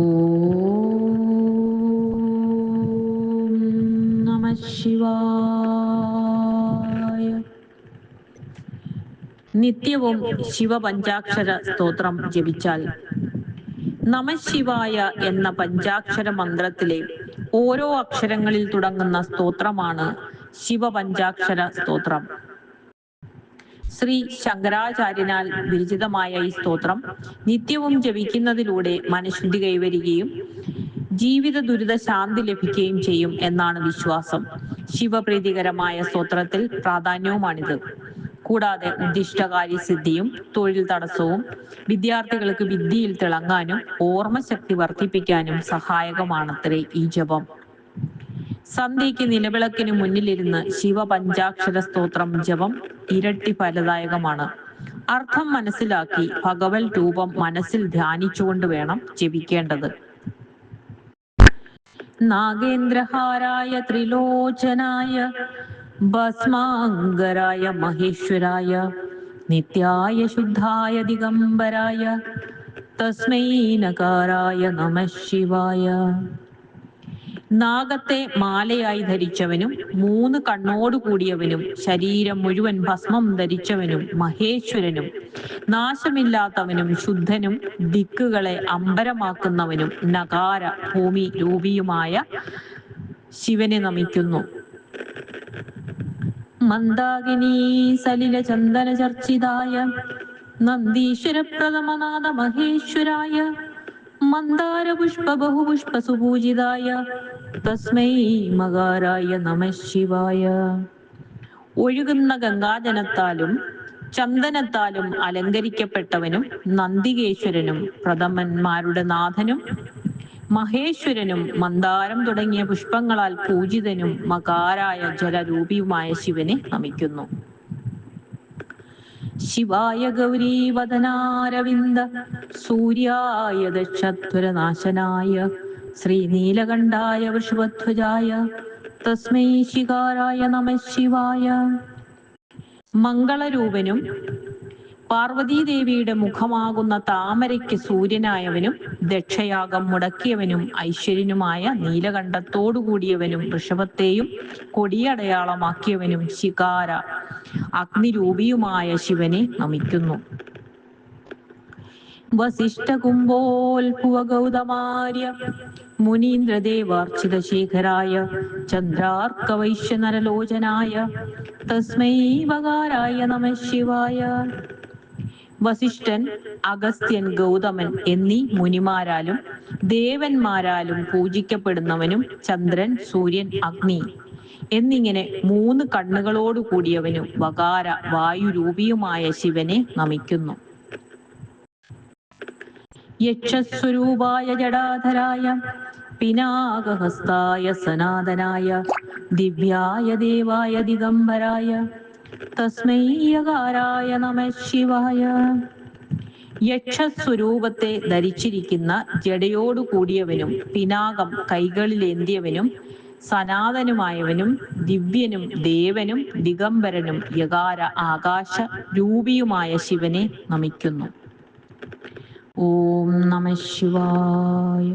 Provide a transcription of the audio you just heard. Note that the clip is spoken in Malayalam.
ഓം നമഃ ശിവായ. നിത്യവും ശിവപഞ്ചാക്ഷര സ്തോത്രം ജപിച്ചാൽ നമഃശിവായ എന്ന പഞ്ചാക്ഷര മന്ത്രത്തിലെ ഓരോ അക്ഷരങ്ങളിൽ തുടങ്ങുന്ന സ്തോത്രമാണ് ശിവപഞ്ചാക്ഷര സ്തോത്രം. ശ്രീ ശങ്കരാചാര്യനാൽ വിരചിതമായ ഈ സ്തോത്രം നിത്യവും ജപിക്കുന്നതിലൂടെ മനഃശുദ്ധി കൈവരികയും ജീവിത ദുരിത ശാന്തി ലഭിക്കുകയും ചെയ്യും എന്നാണ് വിശ്വാസം. ശിവപ്രീതികരമായ സ്തോത്രത്തിൽ പ്രാധാന്യവുമാണിത്. കൂടാതെ ഉദ്ദിഷ്ടകാര്യസിദ്ധിയും തൊഴിൽ തടസ്സവും വിദ്യാർത്ഥികൾക്ക് വിദ്യയിൽ തിളങ്ങാനും ഓർമ്മശക്തി വർദ്ധിപ്പിക്കാനും സഹായകമാണത്രേ ഈ ജപം. സന്ധ്യയ്ക്ക് നിലവിളക്കിന് മുന്നിലിരുന്ന് ശിവപഞ്ചാക്ഷര സ്തോത്രം ജപം ഇരട്ടി ഫലദായകമാണ്. അർത്ഥം മനസ്സിലാക്കി ഭഗവത് രൂപം മനസ്സിൽ ധ്യാനിച്ചുകൊണ്ട് വേണം ജപിക്കേണ്ടത്. നാഗേന്ദ്രഹാരായ ത്രിലോചനായ ഭസ്മാംഗരായ മഹേശ്വരായ നിത്യായ ശുദ്ധായ ദിഗംബരായ തസ്മൈ നകാരായ നമഃ ശിവായ. നാഗത്തെ മാലയായി ധരിച്ചവനും 3 കണ്ണോട് കൂടിയവനും ശരീരം മുഴുവൻ ഭസ്മം ധരിച്ചവനും മഹേശ്വരനും നാശമില്ലാത്തവനും ശുദ്ധനും ദിക്കുകളെ അമ്പരമാക്കുന്നവനും നകാര ഭൂമി രൂപിയുമായ ശിവനെ നമിക്കുന്നു. മന്ദാകിനി സലില ചന്ദന ചർച്ചിതായ നന്ദീശ്വര പ്രഥമനാഥ മഹേശ്വരായ മന്ദാര പുഷ്പ ബഹുപുഷ്പ സുപൂജിതായ തസ്മൈ മകാരായ നമഃ ശിവായ. ഒഴുകുന്ന ഗംഗാജലത്താലും ചന്ദനത്താലും അലങ്കരിക്കപ്പെട്ടവനും നന്ദികേശ്വരനും പ്രഥമന്മാരുടെ നാഥനും മഹേശ്വരനും മന്ദാരം തുടങ്ങിയ പുഷ്പങ്ങളാൽ പൂജിതനും മകാരായ ജലരൂപിയുമായ ശിവനെ നമിക്കുന്നു. ശിവായ ഗൗരീവദനാരവിന്ദ സൂര്യായ ദക്ഷധ്വരനാശനായ ശ്രീനീലകണ്ഠായ വൃഷഭധ്വജായ തസ്മൈ ശികാരായ നമഃ ശിവായ. മംഗളരൂപനും പാർവതീദേവിയുടെ മുഖമാകുന്ന താമരയ്ക്ക് സൂര്യനായവനും ദക്ഷയാഗം മുടക്കിയവനും ഐശ്വര്യനുമായ നീലകണ്ഠത്തോടു കൂടിയവനും വൃഷഭത്തെയും കൊടിയടയാളമാക്കിയവനും ശികാര അഗ്നിരൂപിയുമായ ശിവനെ നമിക്കുന്നു. വസിഷ്ഠകുംഭോത്ഭുവ ഗൗതമാര്യ മുനീന്ദ്രദേവാർച്ചിത ശേഖരായ ചന്ദ്രാർക്ക വൈശ്യനരലോചനായ തസ്മൈ വകാരായ നമഃ ശിവായ. വസിഷ്ഠൻ, അഗസ്ത്യൻ, ഗൗതമൻ എന്നീ മുനിമാരാലും ദേവന്മാരാലും പൂജിക്കപ്പെടുന്നവനും ചന്ദ്രൻ, സൂര്യൻ, അഗ്നി എന്നിങ്ങനെ 3 കണ്ണുകളോട് കൂടിയവനും വകാര വായുരൂപിയുമായ ശിവനെ നമിക്കുന്നു. യക്ഷസ്വരൂപായ ജടാധരായ പിനാകഹസ്തായ സനാതനായ ദിവ്യായ ദേവായ ദിഗംബരായ തസ്മൈ യകാരായ നമഃ ശിവായ. യക്ഷസ്വരൂപത്തെ ധരിച്ചിരിക്കുന്ന ജടയോടു കൂടിയവനും പിനാകം കൈകളിലേന്തിയവനും സനാതനുമായവനും ദിവ്യനും ദേവനും ദിഗംബരനും യകാര ആകാശ രൂപിയുമായ ശിവനെ നമിക്കുന്നു. ഓം നമഃ ശിവായ.